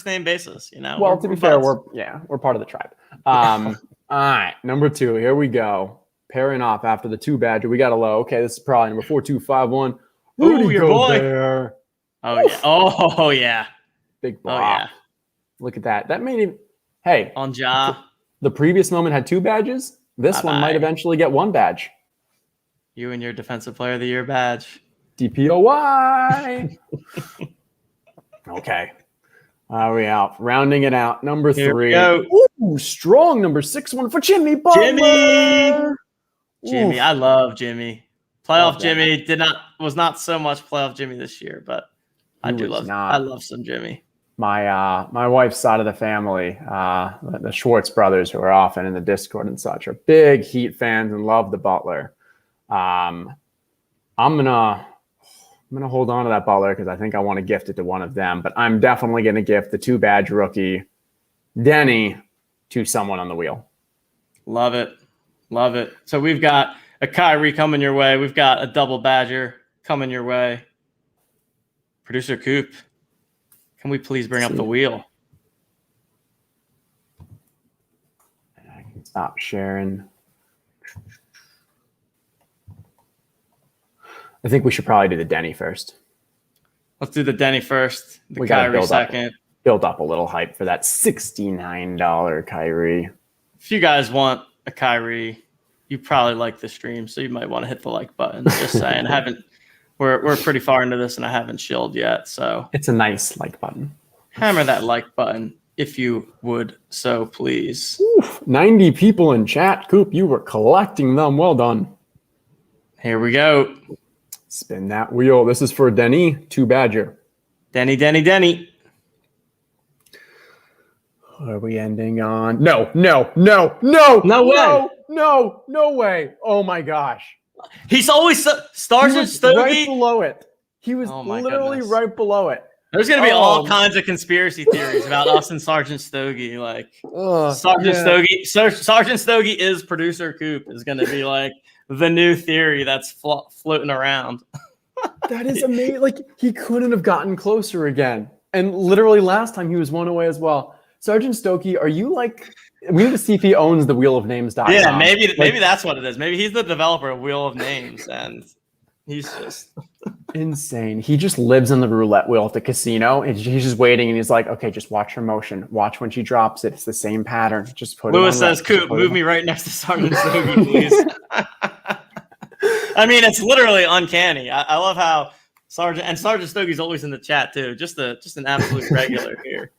name basis. Well, to be fair, we're part of the tribe. All right, number 2. Here we go. Pairing off after the 2-badger. We got a low. Okay, this is probably number 4251. Rudy your Gobert. Boy. Oh yeah. Oh yeah. Big block. Oh yeah. Look at that. That made him. Hey. On Ja. The previous moment had 2 badges. This one might eventually get 1 badge. You and your Defensive Player of the Year badge. DPOY. Okay. We out. Rounding it out. Number 3. Ooh, strong number 6-1 for Jimmy Butler. Jimmy. I love Jimmy. Playoff Jimmy was not so much playoff Jimmy this year, but I love some Jimmy. my wife's side of the family, the Schwartz brothers, who are often in the Discord and such, are big Heat fans and love the Butler. I'm gonna hold on to that Butler because I think I want to gift it to one of them. But I'm definitely gonna gift the 2-badge rookie Denny to someone on the wheel. Love it. So we've got a Kyrie coming your way. We've got a double Badger coming your way. Producer Coop, can we please bring up the wheel? I can stop sharing. I think we should probably do the Denny first. Let's do the Denny first. We Kyrie second. Build up a little hype for that $69 Kyrie. If you guys want a Kyrie, you probably like the stream, so you might want to hit the like button. Just saying. We're pretty far into this, and I haven't shilled yet, so it's a nice like button. Hammer that like button if you would, so please. Oof, 90 people in chat. Coop, you were collecting them. Well done. Here we go. Spin that wheel. This is for Denny, 2-badger. Denny. Are we ending on? No way. Oh my gosh. He's always Sergeant Stogie. Right below it. He was literally right below it. There's going to be all kinds of conspiracy theories about us and Sergeant Stogie. Like Sergeant Stogie is producer Coop is going to be like the new theory that's floating around. That is amazing. Like he couldn't have gotten closer again. And literally last time he was one away as well. Sergeant Stogie, are you like? We need to see if he owns the Wheel of Names.com. Yeah, maybe that's what it is. Maybe he's the developer of Wheel of Names, and he's just insane. He just lives on the roulette wheel at the casino, and he's just waiting. And he's like, "Okay, just watch her motion. Watch when she drops it. It's the same pattern. Just put." Lewis says, "Coop, move me right next to Sergeant Stogie, please." I mean, it's literally uncanny. I love how Sergeant Stogie's always in the chat too. Just an absolute regular here.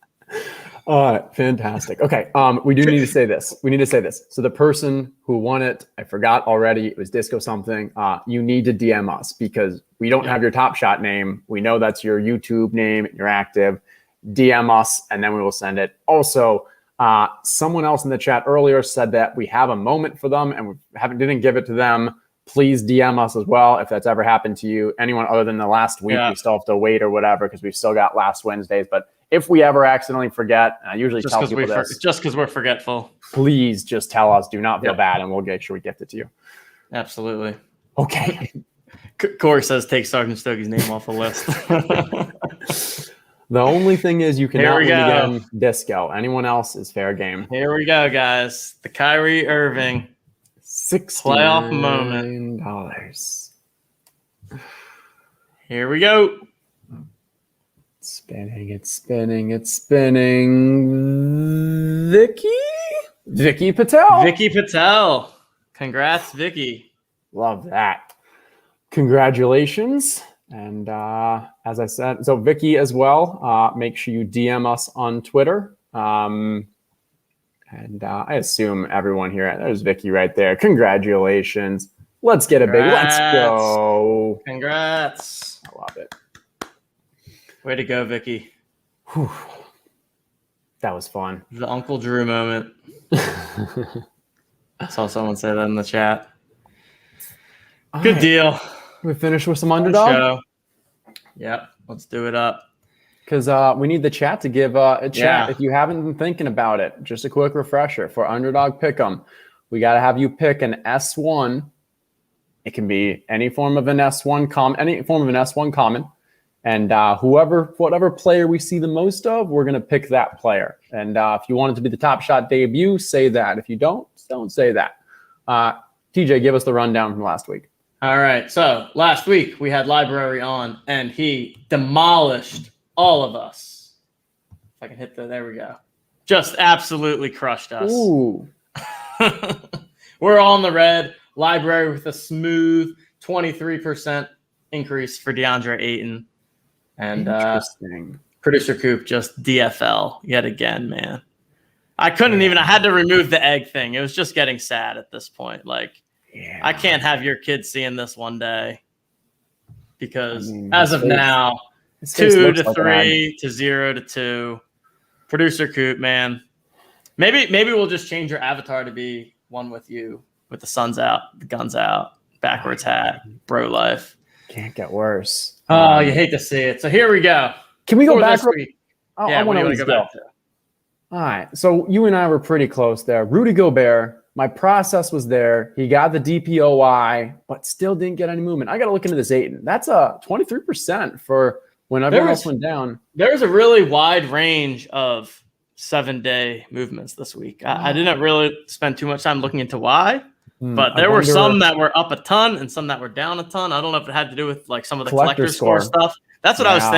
Fantastic. Okay. We need to say this. So the person who won it, I forgot already, it was Disco something. You need to DM us because we don't have your Top Shot name. We know that's your YouTube name. You're active. DM us and then we will send it. Also, someone else in the chat earlier said that we have a moment for them and we didn't give it to them. Please DM us as well if that's ever happened to you. Anyone other than the last week, we still have to wait or whatever because we've still got last Wednesdays. But if we ever accidentally forget, and I usually tell people this. Just because we're forgetful. Please just tell us. Do not feel bad, and we'll make sure we gift it to you. Absolutely. Okay. Corey says take Sergeant Stogie's name off the list. The only thing is you cannot win again, Disco. Anyone else is fair game. Here we go, guys. The Kyrie Irving playoff moment. Here we go. It's spinning. Vicky Patel. Congrats, Vicky. Love that. Congratulations. And as I said, so Vicky as well, make sure you DM us on Twitter. And I assume everyone here, there's Vicky right there. Congratulations. Let's get a big let's go. Congrats. I love it. Way to go, Vicky. Whew. That was fun. The Uncle Drew moment. I saw someone say that in the chat. Good deal. We finished with some Underdog? Yep. Let's do it up. Because we need the chat to give a chat. If you haven't been thinking about it, just a quick refresher for Underdog Pick'em. We got to have you pick an S1. It can be any form of an S1 common. And whatever player we see the most of, we're going to pick that player. And if you want it to be the Top Shot debut, say that. If you don't say that. TJ, give us the rundown from last week. All right. So last week we had Library on, and he demolished all of us. If I can hit there we go. Just absolutely crushed us. Ooh. We're all in the red. Library with a smooth 23% increase for DeAndre Ayton. And Producer Coop just DFL yet again, man. I had to remove the egg thing. It was just getting sad at this point. Like, I can't have your kids seeing this one day because as of now, His face 2 looks to like an egg. 3 to 0 to 2. Producer Coop, man. Maybe we'll just change your avatar to be one with you, with the sun's out, the guns out, backwards hat, bro life. Can't get worse. Oh, you hate to see it. So here we go. Can we go For back? this week. I what want do you to want to go back to? All right. So you and I were pretty close there. Rudy Gobert, my process was there. He got the DPOY, but still didn't get any movement. I got to look into this Ayton. That's a 23% for when everyone else went down. There's a really wide range of 7-day movements this week. I didn't really spend too much time looking into why, but there were some that were up a ton and some that were down a ton. I don't know if it had to do with like some of the collector score stuff. That's what I was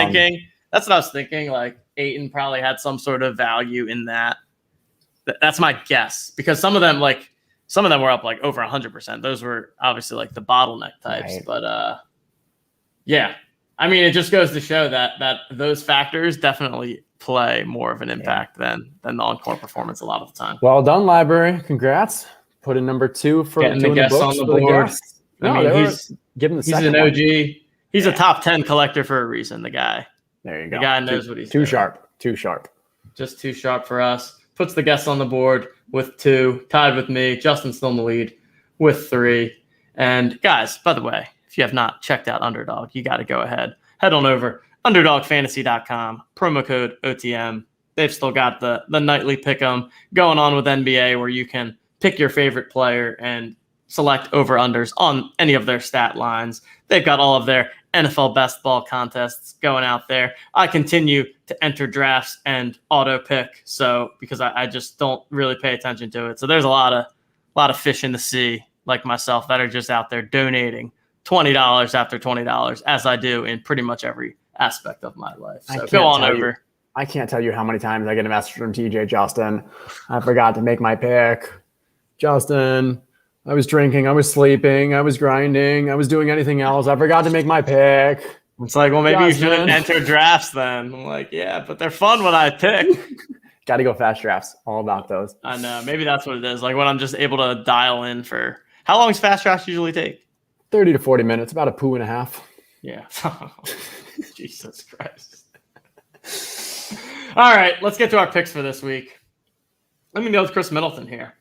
thinking. Like Ayton probably had some sort of value in that. That's my guess, because some of them were up like over 100%. Those were obviously like the bottleneck types, right. But yeah, I mean, it just goes to show that those factors definitely play more of an impact than the on-court performance a lot of the time. Well done, Library. Congrats. Put in number 2 for getting the guests on the board. I mean, he's an OG. He's a top 10 collector for a reason. The guy. There you go. The guy knows what he's doing. Too sharp. Just too sharp for us. Puts the guests on the board with 2, tied with me. Justin's still in the lead with 3. And guys, by the way, if you have not checked out Underdog, you got to go ahead. Head on over, underdogfantasy.com, promo code OTM. They've still got the nightly pick'em going on with NBA, where you can pick your favorite player and select over-unders on any of their stat lines. They've got all of their NFL best ball contests going out there. I continue to enter drafts and auto pick, so because I just don't really pay attention to it. So there's a lot of fish in the sea like myself that are just out there donating $20 after $20, as I do in pretty much every aspect of my life. So go on over. I can't tell you how many times I get a message from TJ, Justin, I forgot to make my pick. Justin, I was drinking, I was sleeping, I was grinding, I was doing anything else. I forgot to make my pick. It's like, well, maybe you shouldn't enter drafts then. I'm like, yeah, but they're fun when I pick. Got to go fast drafts. All about those. I know. Maybe that's what it is. Like when I'm just able to dial in for – how long does fast drafts usually take? 30 to 40 minutes, about a poo and a half. Yeah. Jesus Christ. All right, let's get to our picks for this week. Let me go with Chris Middleton here.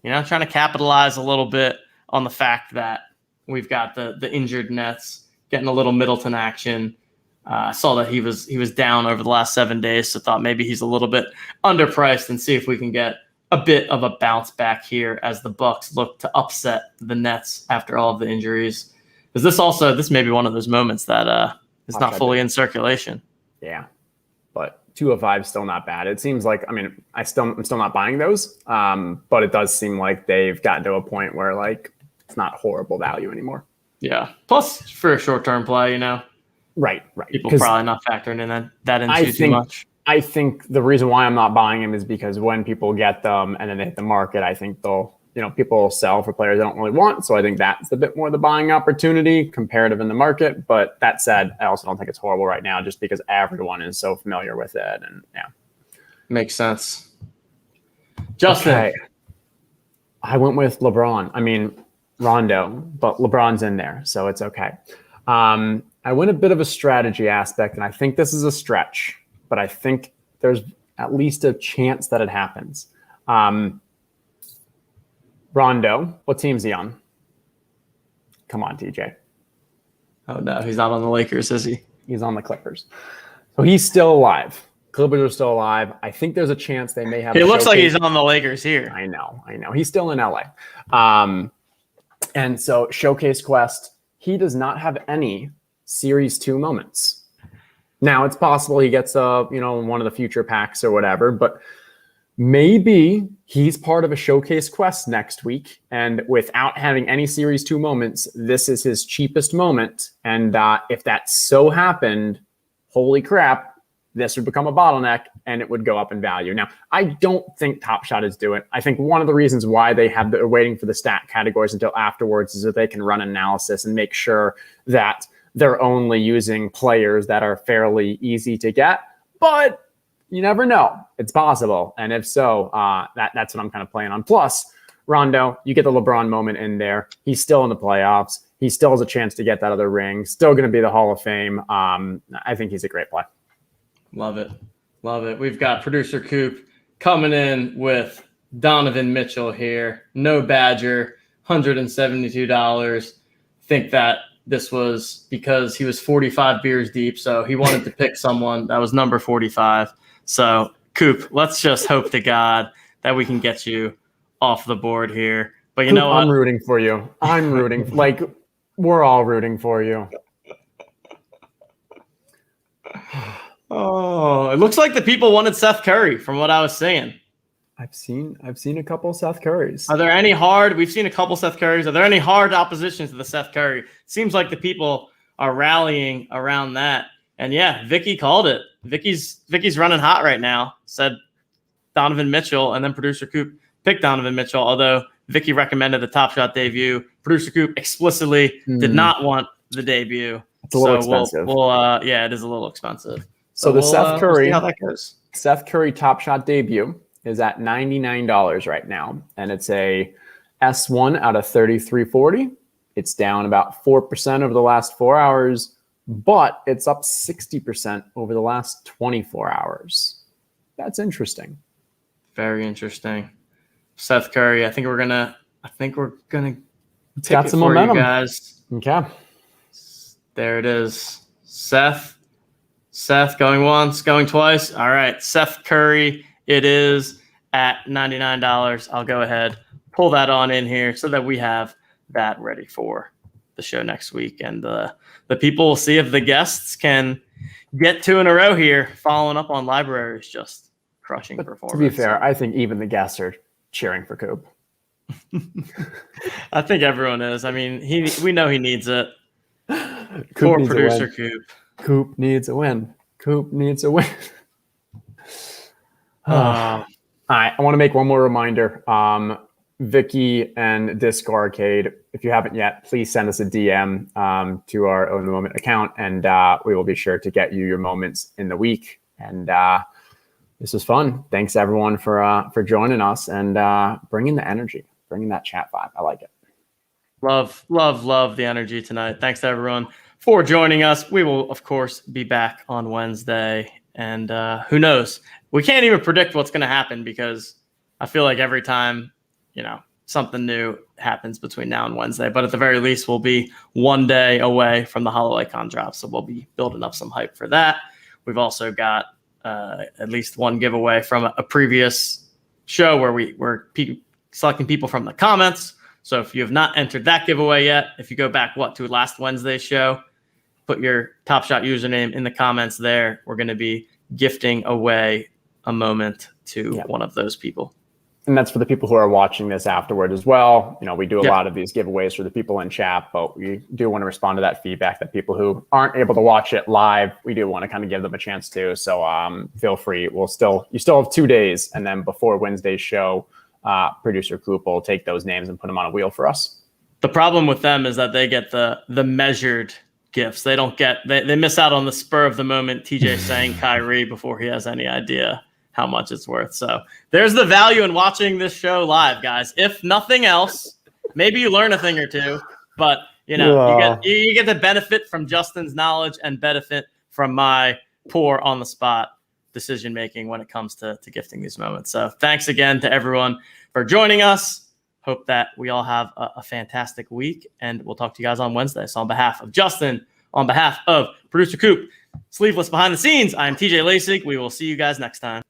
Trying to capitalize a little bit on the fact that we've got the injured Nets getting a little Middleton action. I saw that he was down over the last 7 days, so thought maybe he's a little bit underpriced, and see if we can get a bit of a bounce back here as the Bucks look to upset the Nets after all of the injuries. Because this may be one of those moments that is not fully in circulation. Yeah, but 205 is still not bad. It seems like, I'm still not buying those, but it does seem like they've gotten to a point where like it's not horrible value anymore. Yeah. Plus, for a short-term play, Right. People probably not factoring in that too much. I think the reason why I'm not buying them is because when people get them and then they hit the market, I think people will sell for players they don't really want. So I think that's a bit more the buying opportunity comparative in the market. But that said, I also don't think it's horrible right now just because everyone is so familiar with it. And yeah. Makes sense. Justin. Okay. I went with LeBron. Rondo, but LeBron's in there, so it's okay. I went a bit of a strategy aspect, and I think this is a stretch, but I think there's at least a chance that it happens. Rondo, what team's he on? Come on, TJ. Oh, no, he's not on the Lakers, is he? He's on the Clippers. So he's still alive. Clippers are still alive. I think there's a chance they may have. It looks like he's on the Lakers here. I know. He's still in LA. And so Showcase Quest, he does not have any Series 2 moments. Now, it's possible he gets one of the future packs or whatever, but maybe he's part of a Showcase Quest next week. And without having any Series 2 moments, this is his cheapest moment. And if that so happened, holy crap, this would become a bottleneck and it would go up in value. Now, I don't think Top Shot is doing it. I think one of the reasons why they're waiting for the stat categories until afterwards is that they can run analysis and make sure that they're only using players that are fairly easy to get. But you never know. It's possible. And if so, that's what I'm kind of playing on. Plus, Rondo, you get the LeBron moment in there. He's still in the playoffs. he still has a chance to get that other ring. Still going to be the Hall of Fame. I think he's a great play. Love it. Love it. We've got producer Coop coming in with Donovan Mitchell here. No Badger, $172. Think that this was because he was 45 beers deep, so he wanted to pick someone that was number 45. So, Coop, let's just hope to God that we can get you off the board here. But you Coop, know what? I'm rooting for you. I'm rooting. Like, we're all rooting for you. Oh, it looks like the people wanted Seth Curry from what I was saying. I've seen a couple Seth Currys. Are there any hard? We've seen a couple Seth Currys. Are there any hard oppositions to the Seth Curry? Seems like the people are rallying around that. And yeah, Vicky called it. Vicky's running hot right now. Said Donovan Mitchell, and then producer Coop picked Donovan Mitchell. Although Vicky recommended the Top Shot debut, producer Coop explicitly did not want the debut. It's a little expensive. Yeah, it is a little expensive. So the Seth Curry, we'll see how that goes. Seth Curry Top Shot debut is at $99 right now, and it's a S1 out of 3340. It's down about 4% over the last 4 hours, but it's up 60% over the last 24 hours. That's interesting. Very interesting. Seth Curry, I think we're gonna It's got some momentum, you guys. Okay. There it is. Seth going once, going twice. All right. Seth Curry, it is at $99. I'll go ahead, pull that on in here so that we have that ready for the show next week. And the people will see if the guests can get 2 in a row here, following up on Library's just crushing performance. To be fair, I think even the guests are cheering for Coop. I think everyone is. I mean, we know he needs it. Coop Poor producer Coop. Coop needs a win. Coop needs a win. All right, I want to make one more reminder. Vicky and Disco Arcade, if you haven't yet, please send us a DM to our Own the Moment account, and we will be sure to get you your moments in the week. And this was fun. Thanks everyone for joining us and bringing the energy, bringing that chat vibe. I like it. Love the energy tonight. Thanks to everyone for joining us. We will, of course, be back on Wednesday. And who knows? We can't even predict what's going to happen because I feel like every time, something new happens between now and Wednesday. But at the very least, we'll be one day away from the Holo Icon drop. So we'll be building up some hype for that. We've also got at least one giveaway from a previous show where we're selecting people from the comments. So if you have not entered that giveaway yet, if you go back, to last Wednesday's show, put your Top Shot username in the comments there. We're going to be gifting away a moment to one of those people. And that's for the people who are watching this afterward as well. We do a lot of these giveaways for the people in chat, but we do want to respond to that feedback that people who aren't able to watch it live, we do want to kind of give them a chance to. So feel free. You still have 2 days. And then before Wednesday's show, producer Coop will take those names and put them on a wheel for us. The problem with them is that they get the measured gifts. They don't get, they miss out on the spur of the moment TJ saying Kyrie before he has any idea how much it's worth. So there's the value in watching this show live, guys. If nothing else, maybe you learn a thing or two, but you get the benefit from Justin's knowledge and benefit from my poor on the spot decision making when it comes to gifting these moments. So thanks again to everyone for joining us. Hope that we all have a fantastic week, and we'll talk to you guys on Wednesday. So on behalf of Justin, on behalf of producer Coop, Sleeveless Behind the Scenes, I'm TJ Lasik. We will see you guys next time.